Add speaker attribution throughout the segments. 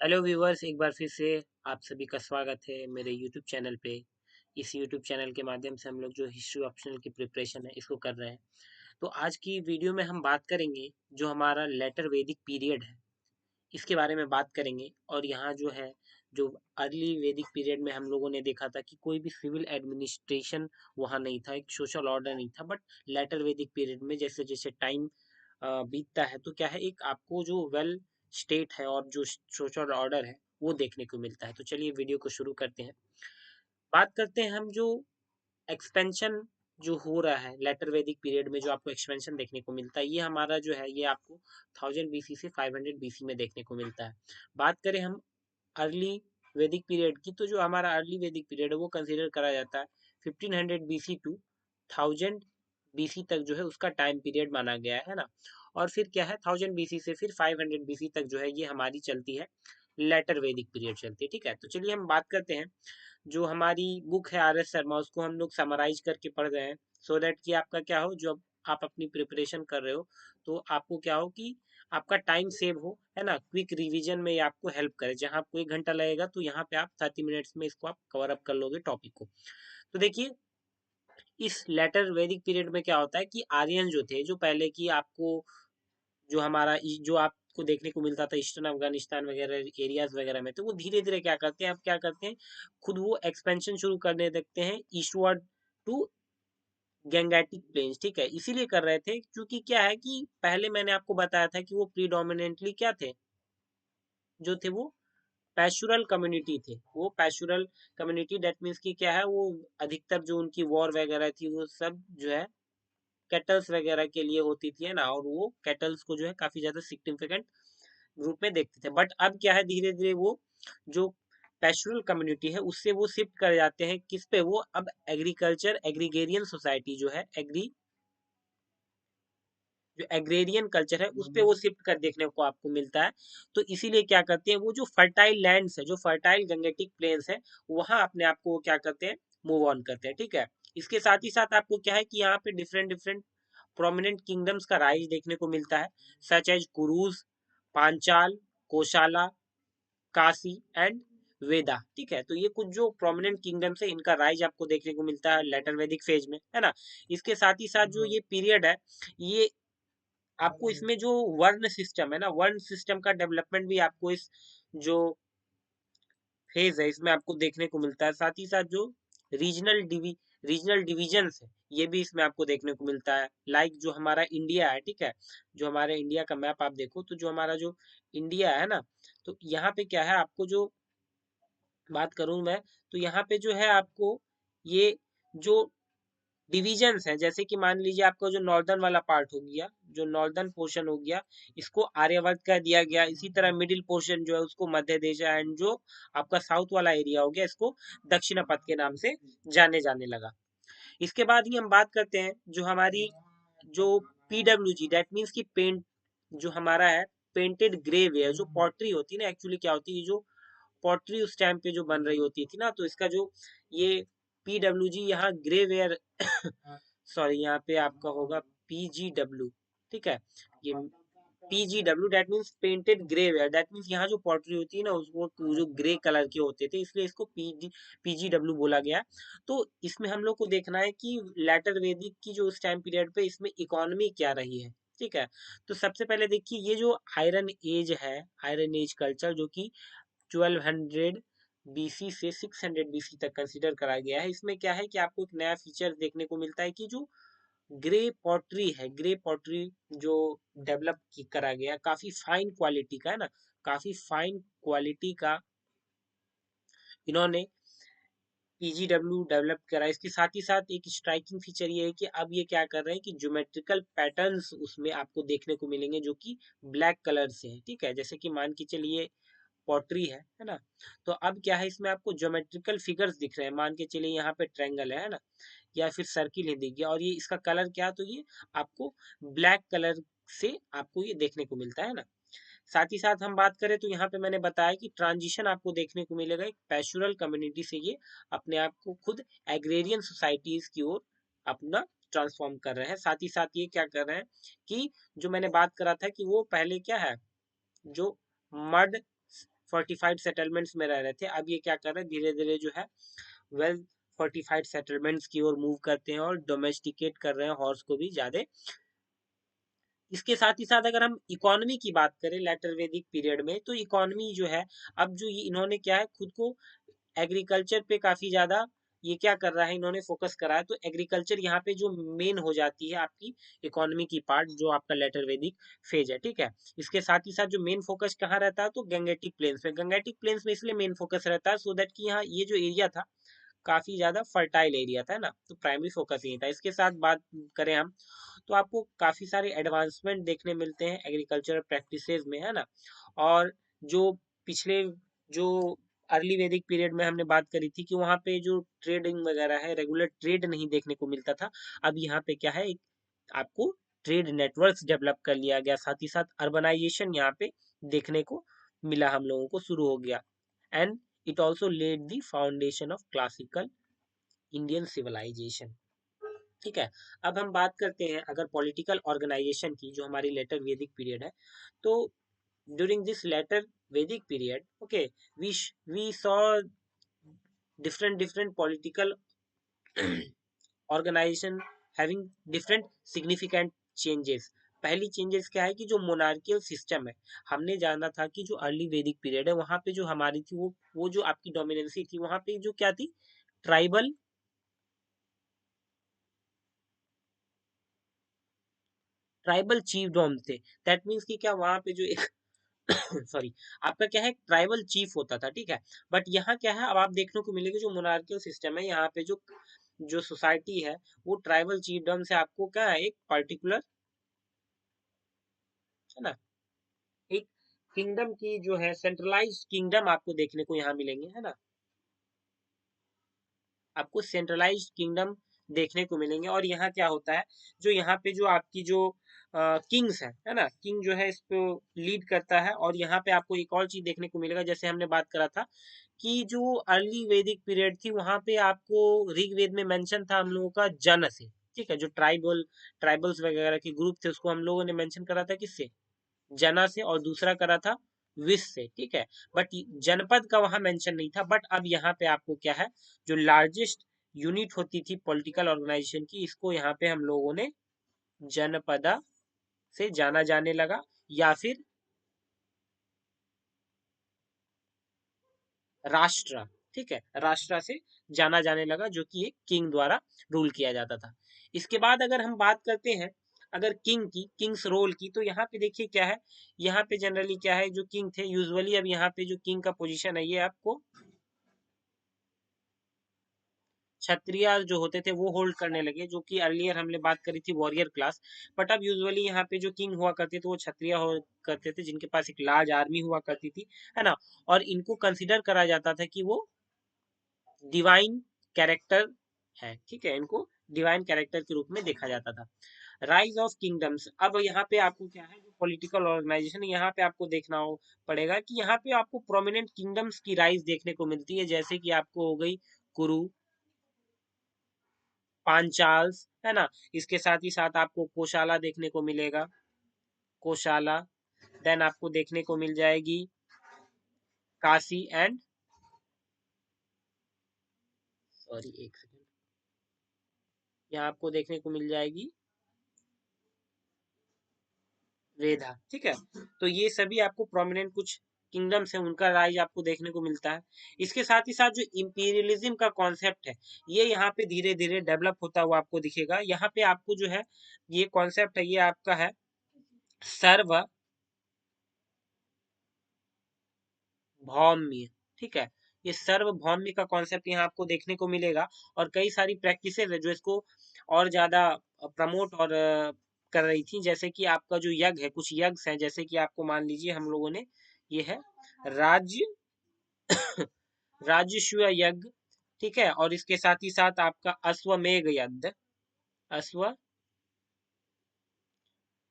Speaker 1: Hello viewers, एक बार फिर से आप सभी का स्वागत है मेरे यूट्यूब चैनल पे। इस यूट्यूब चैनल के माध्यम से हम लोग जो हिस्ट्री ऑप्शनल की प्रिपरेशन है इसको कर रहे हैं। तो आज की वीडियो में हम बात करेंगे जो हमारा लेटर वैदिक पीरियड है इसके बारे में बात करेंगे। और यहाँ जो है जो अर्ली वैदिक पीरियड में हम लोगों ने देखा था कि कोई भी सिविल एडमिनिस्ट्रेशन वहाँ नहीं था, एक सोशल ऑर्डर नहीं था। बट लेटर वैदिक पीरियड में जैसे जैसे टाइम बीतता है तो क्या है, एक आपको जो वेल स्टेट है और जो सोशल ऑर्डर है वो देखने को मिलता है। तो चलिए वीडियो को शुरू करते हैं। बात करते हैं हम जो एक्सपेंशन जो हो रहा है लेटर वैदिक पीरियड में, जो आपको एक्सपेंशन देखने को मिलता है, ये हमारा जो है ये आपको 1000 BC से 500 BC में देखने को मिलता है। बात करें हम अर्ली वैदिक पीरियड की, तो जो हमारा अर्ली वैदिक पीरियड है वो कंसीडर करा जाता है 1500 BC टू 1000 BC तक, जो है उसका टाइम पीरियड माना गया है ना। और फिर क्या है, 1000 BC से फिर 500 BC तक जो है ये हमारी चलती है लेटर वैदिक पीरियड चलती है। ठीक है, तो चलिए हम बात करते हैं। जो हमारी बुक है RS शर्मा, उसको हम लोग समराइज करके पढ़ रहे हैं, सो दैट कि आपका क्या हो, जो आप अपनी प्रिपरेशन कर रहे हो तो आपको क्या हो कि आपका टाइम सेव हो, है ना। क्विक रिवीजन में ये आपको हेल्प करे। जहां आपको 1 घंटा लगेगा तो यहाँ पे आप 30 मिनट्स में इसको आप कवर अप कर लोगे टॉपिक को। तो देखिए, इस लेटर वैदिक पीरियड में क्या होता है कि आर्यन जो थे, जो पहले की आपको जो हमारा जो आपको देखने को मिलता था ईस्टर्न अफगानिस्तान वगैरह एरियाज वगैरह में, तो वो धीरे धीरे क्या करते हैं, अब क्या करते हैं, खुद वो एक्सपेंशन शुरू करने लगते हैं ईस्टवर्ड टू गैंगेटिक प्लेन्स। ठीक है, इसीलिए कर रहे थे क्योंकि क्या है कि पहले मैंने आपको बताया था कि वो प्रीडोमिनेंटली क्या थे, जो थे वो पैशुरल कम्युनिटी थे। वो पैशुरल कम्युनिटी डेट मीन्स की क्या है, वो अधिकतर जो उनकी वॉर वगैरह थी वो सब जो है कैटल्स वगैरह के लिए होती थी, है ना। और वो कैटल्स को जो है काफी ज्यादा सिग्निफिकेंट ग्रुप में देखते थे। बट अब क्या है, धीरे धीरे वो जो पैशुरल कम्युनिटी है उससे वो शिफ्ट कर जाते हैं किस पे, वो अब एग्रीकल्चर एग्रीगेरियन सोसाइटी जो है जो एग्रेरियन कल्चर है उस पे वो शिफ्ट कर देखने को आपको मिलता है। तो इसीलिए क्या करते हैं, वो जो फर्टाइल लैंड्स है, जो फर्टाइल गंगेटिक प्लेन्स है, वहां अपने आप को वो क्या करते हैं, मूव ऑन करते हैं। ठीक है, इसके साथ ही साथ आपको क्या है कि यहाँ पे डिफरेंट डिफरेंट प्रोमिनेंट किंगडम्स का राइज देखने को मिलता है, such as Kurus, Panchala, Koshala, Kashi and Videha. ठीक है, तो ये कुछ जो प्रोमिनेंट किंगडम्स है इनका राइज आपको देखने को मिलता है लेटर वैदिक फेज में, है ना। इसके साथ ही साथ जो ये पीरियड है, ये आपको इसमें जो वर्ण सिस्टम है ना, वर्ण सिस्टम का डेवलपमेंट भी आपको इस जो फेज है इसमें आपको देखने को मिलता है। साथ ही साथ जो रीजनल डिविजन्स है ये भी इसमें आपको देखने को मिलता है। लाइक जो हमारा इंडिया है, ठीक है, जो हमारे इंडिया का मैप आप देखो तो जो हमारा जो इंडिया है ना, तो यहाँ पे क्या है, आपको जो बात करूं मैं, तो यहाँ पे जो है आपको ये जो डिविजन्स हैं, जैसे कि मान लीजिए आपका जो नॉर्दर्न वाला पार्ट हो गया, जो नॉर्दर्न पोर्शन हो गया, इसको आर्यवर्त का दिया गया। इसी तरह मिडिल पोर्शन जो है उसको मध्य देश, एंड जो आपका साउथ वाला एरिया हो गया इसको दक्षिण पथ के नाम से जाने लगा। इसके बाद ही हम बात करते हैं जो हमारी जो PWG डेट मीन्स की पेंट, जो हमारा है पेंटेड ग्रे वेयर, जो पॉटरी होती है ना, एक्चुअली क्या होती है, जो पॉटरी उस टाइम पे जो बन रही होती थी ना, तो इसका जो ये PWG यहाँ ग्रे वेयर सॉरी यहाँ पे आपका होगा PGW। ठीक है, ये PGW that means painted grey ware, that means यहाँ जो पॉटरी होती है ना उसको जो ग्रे कलर के होते थे, इसलिए इसको PGW बोला गया। तो इसमें हम लोग को देखना है कि लेटर वैदिक की जो उस टाइम पीरियड पे इसमें इकोनॉमी क्या रही है। ठीक है, तो सबसे पहले देखिए ये जो आयरन एज है, आयरन एज कल्चर, जो कि 1200 BC से 600 BC तक कंसीडर करा गया है। इसमें क्या है कि आपको एक नया फीचर देखने को मिलता है कि जो ग्रे पॉटरी है, ग्रे पॉटरी जो डेवलप करा गया, काफी फाइन क्वालिटी का है ना, काफी फाइन क्वालिटी का इन्होंने PGW डेवलप करा। इसके साथ ही साथ एक स्ट्राइकिंग फीचर ये है कि अब ये क्या कर रहे हैं कि ज्योमेट्रिकल पैटर्न्स उसमें आपको देखने को मिलेंगे जो कि ब्लैक कलर से है। ठीक है, जैसे कि मान के चलिए पॉटरी है ना, तो अब क्या है, इसमें आपको ज्योमेट्रिकल फिगर्स दिख रहे हैं। मान के चलिए यहाँ पे ट्रायंगल है ना, या फिर सर्किल है दिख गया, और ये इसका कलर क्या, तो ये आपको ब्लैक कलर से आपको ये देखने को मिलता है ना। साथ ही साथ हम बात करें तो यहाँ पे मैंने बताया कि ट्रांजिशन आपको देखने को मिलेगा एक पैशुरल कम्युनिटी से ये अपने आप को खुद एग्रेरियन सोसाइटीज की ओर अपना ट्रांसफॉर्म कर रहे हैं। साथ ही साथ ये क्या कर रहे हैं कि जो मैंने बात करा था कि वो पहले क्या है, जो मड फोर्टिफाइड सेटलमेंट्स में रह रहे थे, अब ये क्या कर रहे हैं, धीरे धीरे जो है वेल फोर्टिफाइड सेटलमेंट्स की ओर मूव करते हैं और डोमेस्टिकेट कर रहे हैं हॉर्स को भी ज्यादा। इसके साथ ही साथ अगर हम इकोनॉमी की बात करें लेटर वैदिक पीरियड में, तो इकोनॉमी जो है, अब जो इन्होंने क्या है, खुद को एग्रीकल्चर पे काफी ज्यादा ये क्या कर रहा है, इन्होंने फोकस करा है। तो एग्रीकल्चर यहाँ पे जो मेन हो जाती है आपकी इकोनॉमी की पार्ट, जो आपका लेटर वैदिक फेज है, ठीक है। इसके साथ ही साथ जो मेन फोकस कहाँ रहता है, तो गंगेटिक प्लेन्स में। गंगेटिक प्लेन्स में इसलिए मेन फोकस रहता है सो दैट कि यहाँ ये जो एरिया था काफी ज्यादा फर्टाइल एरिया था ना, तो प्राइमरी फोकस यही था। इसके साथ बात करें हम, तो आपको काफी सारे एडवांसमेंट देखने मिलते हैं एग्रीकल्चरल प्रैक्टिसेस में, है ना। और जो पिछले जो अर्ली वैदिक पीरियड में हमने बात करी थी कि वहाँ पे जो ट्रेडिंग वगैरह है, रेगुलर ट्रेड नहीं देखने को मिलता था, अब यहाँ पे क्या है, आपको ट्रेड नेटवर्क्स डेवलप कर लिया गया, साथ ही साथ अर्बनाइजेशन यहाँ पे देखने को मिला, हम लोगों को शुरू हो गया। And it also laid the foundation of classical Indian civilisation, ठीक है। अब हम बात करते हैं अगर पॉलिटिकल ऑर्गेनाइजेशन की, जो हमारी लेटर वैदिक पीरियड है, तो during this later Vedic period, okay, we saw different different political organisation having different significant changes. पहली चेंजेस क्या है कि जो मोनार्कियल सिस्टम है, हमने जाना था कि जो अर्ली वैदिक पीरियड है वहां पे जो हमारी थी वो जो आपकी डोमिनेंसी थी, वहां पे जो क्या थी, ट्राइबल ट्राइबल चीफडॉम थे। दैट मीन्स कि क्या वहां पे जो एक सॉरी, आपका क्या है, ट्राइबल चीफ होता था, ठीक है। बट यहाँ क्या है, अब आप देखने को मिलेगा जो मोनार्कियल सिस्टम है, यहाँ पे जो जो सोसाइटी है वो ट्राइबल चीफडम से आपको क्या है, एक पर्टिकुलर, है ना, एक किंगडम की जो है सेंट्रलाइज्ड किंगडम आपको देखने को यहाँ मिलेंगे, है ना। आपको सेंट्रलाइज्ड किंगडम देखने को मिलेंगे। और यहाँ क्या होता है, जो यहाँ पे जो आपकी जो किंग्स है ना, किंग जो है इसको लीड करता है। और यहाँ पे आपको एक और चीज देखने को मिलेगा, जैसे हमने बात करा था कि जो अर्ली वैदिक पीरियड थी वहां पे आपको ऋग्वेद में मेंशन था हम लोगों का जन से, ठीक है। जो ट्राइबल्स वगैरह के ग्रुप थे उसको हम लोगों ने मेंशन करा था किससे, जना से, और दूसरा करा था विश से, ठीक है। बट जनपद का वहां मेंशन नहीं था। बट अब यहाँ पे आपको क्या है, जो लार्जेस्ट यूनिट होती थी पॉलिटिकल ऑर्गेनाइजेशन की, इसको यहाँ पे हम लोगों ने जनपदा से जाना जाने लगा, या फिर राष्ट्र, ठीक है, राष्ट्र से जाना जाने लगा, जो कि एक किंग द्वारा रूल किया जाता था। इसके बाद अगर हम बात करते हैं अगर किंग की, किंग्स रोल की, तो यहाँ पे देखिए क्या है, यहाँ पे जनरली क्या है, जो किंग थे यूजुअली, अब यहाँ पे जो किंग का पोजीशन है ये आपको क्षत्रिय जो होते थे वो होल्ड करने लगे, जो कि अर्लियर हमने बात करी थी वॉरियर क्लास। बट अब यूजुअली यहाँ पे जो किंग हुआ करते थे वो क्षत्रिय हुआ करते थे, जिनके पास एक लार्ज आर्मी हुआ करती थी, है ना। और इनको कंसिडर करा जाता था कि वो डिवाइन कैरेक्टर है, ठीक है, इनको डिवाइन कैरेक्टर के रूप में देखा जाता था। राइज ऑफ किंगडम्स, अब यहाँ पे आपको क्या है, जो पॉलिटिकल ऑर्गेनाइजेशन है यहाँ पे आपको देखना हो पड़ेगा कि यहाँ पे आपको प्रोमिनेंट किंगडम्स की राइज देखने को मिलती है, जैसे कि आपको हो गई कुरु, पांचाल्स, है ना। इसके साथ ही साथ आपको कोशाला देखने को मिलेगा, कोशाला। देन आपको देखने को मिल जाएगी काशी एंड, सॉरी एक सेकेंड, यहाँ आपको देखने को मिल जाएगी वेदा, ठीक है। तो ये सभी आपको प्रोमिनेंट कुछ किंगडम्स है, उनका राइज आपको देखने को मिलता है। इसके साथ ही साथ जो इंपीरियलिज्म का कॉन्सेप्ट है ये यहाँ पे धीरे धीरे डेवलप होता हुआ आपको दिखेगा। यहाँ पे आपको जो है ये कॉन्सेप्ट है, ये आपका है सर्व भौम्य, ठीक है। ये सर्वभौम्य का कॉन्सेप्ट यहाँ आपको देखने को मिलेगा। और कई सारी प्रैक्टिसेस है जो इसको और ज्यादा प्रमोट और कर रही थी, जैसे कि आपका जो यज्ञ है, कुछ यज्ञ हैं, जैसे कि आपको मान लीजिए हम लोगों ने ये है राज्य राजस्व यज्ञ, ठीक है। और इसके साथ ही साथ आपका अश्वमेध यज्ञ, अश्व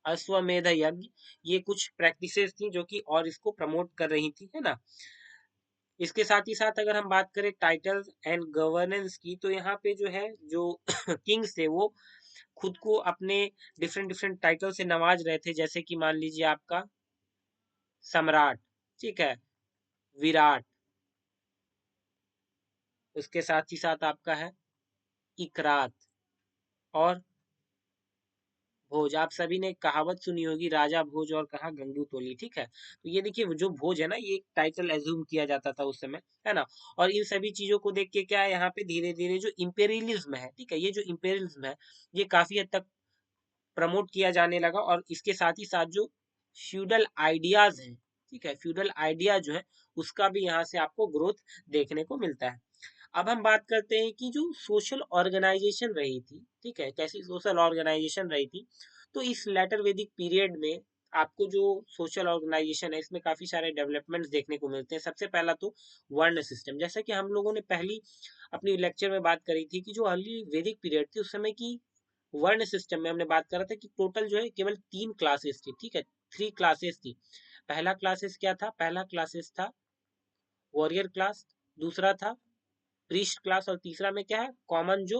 Speaker 1: अश्वमेध यज्ञ, ये कुछ प्रैक्टिसेस थी जो कि और इसको प्रमोट कर रही थी, है ना। इसके साथ ही साथ अगर हम बात करें टाइटल्स एंड गवर्नेंस की, तो यहाँ पे जो है जो किंग्स थे वो खुद को अपने डिफरेंट डिफरेंट टाइटल से नवाज रहे थे, जैसे कि मान लीजिए आपका सम्राट, ठीक है, विराट, उसके साथ ही साथ आपका है इकरात और भोज। आप सभी ने एक कहावत सुनी होगी, राजा भोज और कहा गंगू तोली, ठीक है। तो ये देखिए जो भोज है ना, ये एक टाइटल एज्यूम किया जाता था उस समय, है ना। और इन सभी चीजों को देख के क्या है, यहाँ पे धीरे धीरे जो इंपेरियलिज्म है, ठीक है, ये जो इंपेरियलिज्म है ये काफी हद तक प्रमोट किया जाने लगा। और इसके साथ ही साथ जो फ्यूडल आइडियाज हैं, ठीक है, फ्यूडल आइडिया जो है उसका भी यहाँ से आपको ग्रोथ देखने को मिलता है। अब हम बात करते हैं कि जो सोशल ऑर्गेनाइजेशन रही थी, ठीक है, कैसी सोशल ऑर्गेनाइजेशन रही थी। तो इस लेटर वैदिक पीरियड में आपको जो सोशल ऑर्गेनाइजेशन है इसमें काफी सारे डेवलपमेंट्स देखने को मिलते हैं। सबसे पहला तो वर्ण सिस्टम, जैसा कि हम लोगों ने पहली अपनी लेक्चर में बात करी थी कि जो अर्ली वैदिक पीरियड थी उस समय की वर्ण सिस्टम में हमने बात करा था कि टोटल जो है केवल 3 क्लासेस थी, ठीक है, 3 क्लासेस थी। पहला क्लासेस क्या था, पहला क्लासेस था वॉरियर क्लास, दूसरा था प्रीस्ट क्लास और तीसरा में क्या है कॉमन जो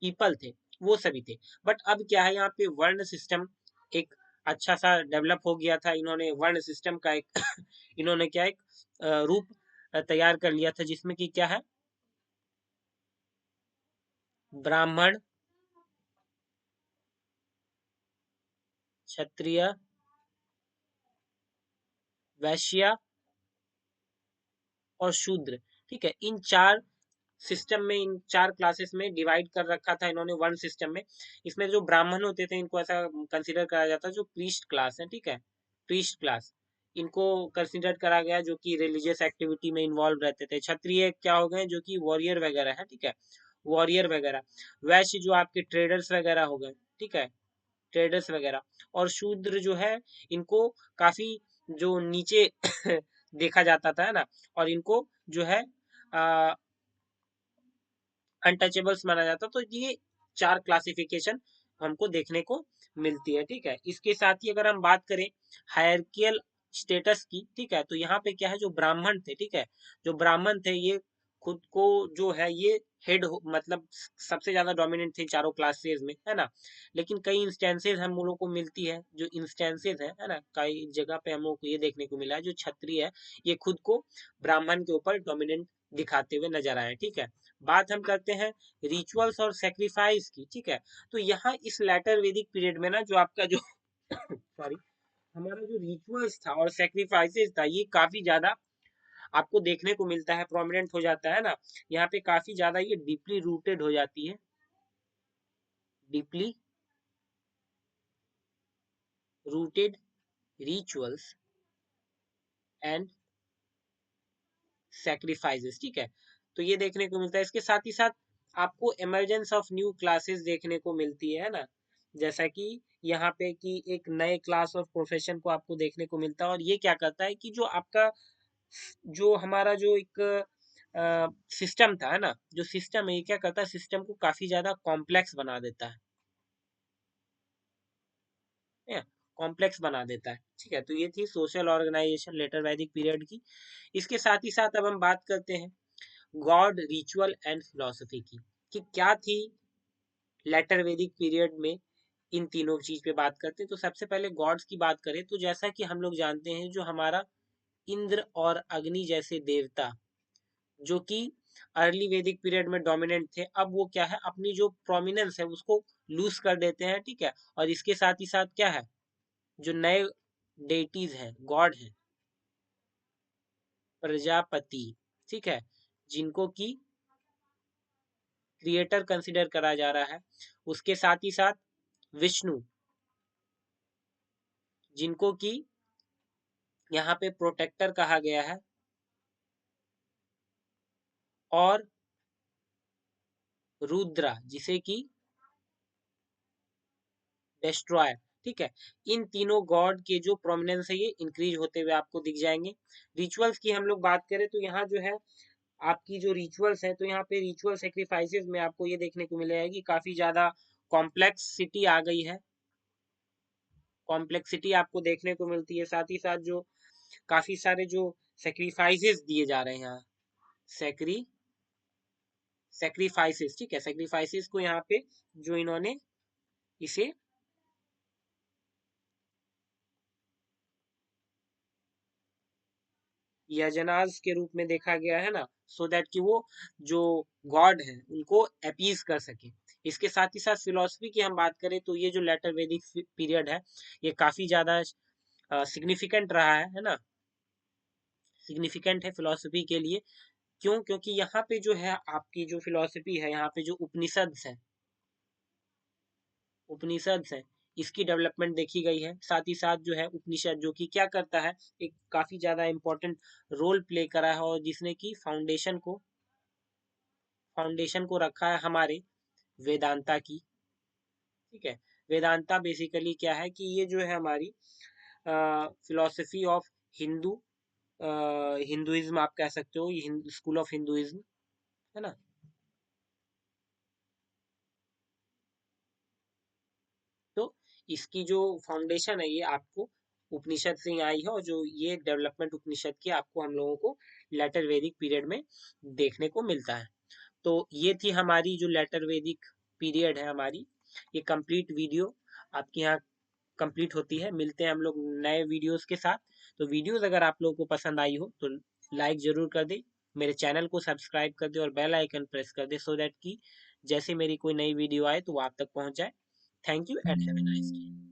Speaker 1: पीपल थे वो सभी थे। बट अब क्या है, यहाँ पे वर्ण सिस्टम एक अच्छा सा डेवलप हो गया था। इन्होंने वर्ण सिस्टम का एक इन्होंने क्या एक रूप तैयार कर लिया था, जिसमें कि क्या है ब्राह्मण, क्षत्रिय, वैश्य और शूद्र, ठीक है। इन चार सिस्टम में, इन 4 क्लासेस में डिवाइड कर रखा था इन्होंने वन सिस्टम में। इसमें जो ब्राह्मण होते थे इनको ऐसा कंसिडर करा जाता है जो प्रीस्ट क्लास है, ठीक है, प्रीस्ट क्लास इनको कंसिडर करा गया जो कि रिलीजियस एक्टिविटी में इन्वॉल्व रहते थे। क्षत्रिय क्या हो गए जो कि वॉरियर वगैरह है, ठीक है, वॉरियर वगैरह। वैश्य जो आपके ट्रेडर्स वगैरह हो गए, ठीक है, ट्रेडर्स वगैरह। और शूद्र जो है इनको काफी जो नीचे देखा जाता था, है ना। और इनको जो है अनटचेबल्स माना जाता, तो ये 4 क्लासिफिकेशन हमको देखने को मिलती है, ठीक है। इसके साथ ही अगर हम बात करें हायरकियल स्टेटस की, ठीक है, तो यहाँ पे क्या है जो ब्राह्मण थे, ठीक है, जो ब्राह्मण थे ये खुद को जो है ये हेड मतलब सबसे ज्यादा डोमिनेंट थे 4 क्लासेस में, है ना। लेकिन कई इंस्टेंसेस हम लोगों को मिलती है, जो इंस्टेंसेस है ना, कई जगह पे हम लोग को ये देखने को मिला है जो क्षत्रिय है ये खुद को ब्राह्मण के ऊपर डोमिनेंट दिखाते हुए नजर आए, ठीक है। बात हम करते हैं रिचुअल्स और सेक्रीफाइस की, ठीक है। तो यहाँ इस लेटर वैदिक पीरियड में ना जो आपका जो सॉरी हमारा जो रिचुअल्स था और सेक्रीफाइसेस था ये काफी ज्यादा आपको देखने को मिलता है, प्रोमिनेंट हो जाता है ना। यहाँ पे काफी ज्यादा ये डीपली रूटेड हो जाती है, deeply rooted rituals and sacrifices, ठीक है। तो ये देखने को मिलता है। इसके साथ ही साथ आपको इमरजेंस ऑफ न्यू क्लासेस देखने को मिलती है ना, जैसा कि यहाँ पे कि एक नए क्लास ऑफ प्रोफेशन को आपको देखने को मिलता है। और ये क्या करता है कि जो आपका जो हमारा जो एक सिस्टम था, है ना, जो सिस्टम है ये क्या करता है सिस्टम को काफी ज्यादा कॉम्प्लेक्स बना देता है, कॉम्प्लेक्स बना देता है, ठीक है। तो ये थी social organisation letter Vedic period की। इसके साथ ही साथ अब हम बात करते हैं गॉड, रिचुअल एंड फिलोसफी की, कि क्या थी लेटर वैदिक पीरियड में। इन तीनों चीज पे बात करते हैं। तो सबसे पहले गॉड्स की बात करें तो जैसा कि हम लोग जानते हैं जो हमारा इंद्र और अग्नि जैसे देवता जो कि अर्ली वैदिक पीरियड में डोमिनेंट थे, अब वो क्या है अपनी जो प्रोमिनेंस है उसको लूज कर देते हैं, ठीक है। और इसके साथ ही साथ क्या है जो नए डेटीज हैं, गॉड है प्रजापति, ठीक है, जिनको की क्रिएटर कंसिडर करा जा रहा है। उसके साथ ही साथ विष्णु जिनको कि यहाँ पे प्रोटेक्टर कहा गया है। और रुद्रा जिसे कि डिस्ट्रॉयर, ठीक है। इन तीनों गॉड के जो प्रोमिनेंस है ये इंक्रीज होते हुए आपको दिख जाएंगे। रिचुअल्स की हम लोग बात करें तो यहाँ जो है आपकी जो रिचुअल्स है तो यहाँ पे रिचुअल सेक्रीफाइसेस में आपको ये देखने को मिलेगा कि काफी ज्यादा कॉम्प्लेक्सिटी आ गई है, कॉम्प्लेक्सिटी आपको देखने को मिलती है। साथ ही साथ जो काफी सारे जो सेक्रीफाइसेस दिए जा रहे हैं यहाँ, सेक्री सेक्रीफाइसेस, ठीक है, सेक्रीफाइसेस को यहाँ पे जो इन्होंने इसे यजनाज के रूप में देखा गया है ना, सो दैट कि वो जो गॉड है उनको अपीज कर सके। इसके साथ ही साथ फिलोसफी की हम बात करें तो ये जो लेटर वैदिक पीरियड है ये काफी ज्यादा सिग्निफिकेंट रहा है ना, सिग्निफिकेंट है फिलोसफी के लिए। क्यों? क्योंकि यहाँ पे जो है आपकी जो फिलोसफी है, यहाँ पे जो उपनिषद है इसकी डेवलपमेंट देखी गई है। साथ ही साथ जो है उपनिषद जो कि क्या करता है, एक काफी ज्यादा इंपॉर्टेंट रोल प्ले करा है, और जिसने की फाउंडेशन को रखा है हमारे वेदांता की। ठीक है, वेदांता बेसिकली क्या है कि ये जो है हमारी फिलोसफी ऑफ हिंदू हिंदुइज्म आप कह सकते हो, ये स्कूल ऑफ हिंदुइज्म है ना। तो इसकी जो फाउंडेशन है ये आपको उपनिषद से ही आई है, और जो ये डेवलपमेंट उपनिषद की आपको हम लोगों को लेटर वैदिक पीरियड में देखने को मिलता है। तो ये थी हमारी जो लेटर वैदिक पीरियड है हमारी, ये कंप्लीट वीडियो आपके यहाँ कंप्लीट होती है। मिलते हैं हम लोग नए वीडियोस के साथ। तो वीडियोस अगर आप लोगों को पसंद आई हो तो लाइक जरूर कर दे, मेरे चैनल को सब्सक्राइब कर दे और बेल आइकन प्रेस कर दे, सो दैट कि जैसे मेरी कोई नई वीडियो आए तो वो आप तक पहुंच जाए। Thank you and have a nice day.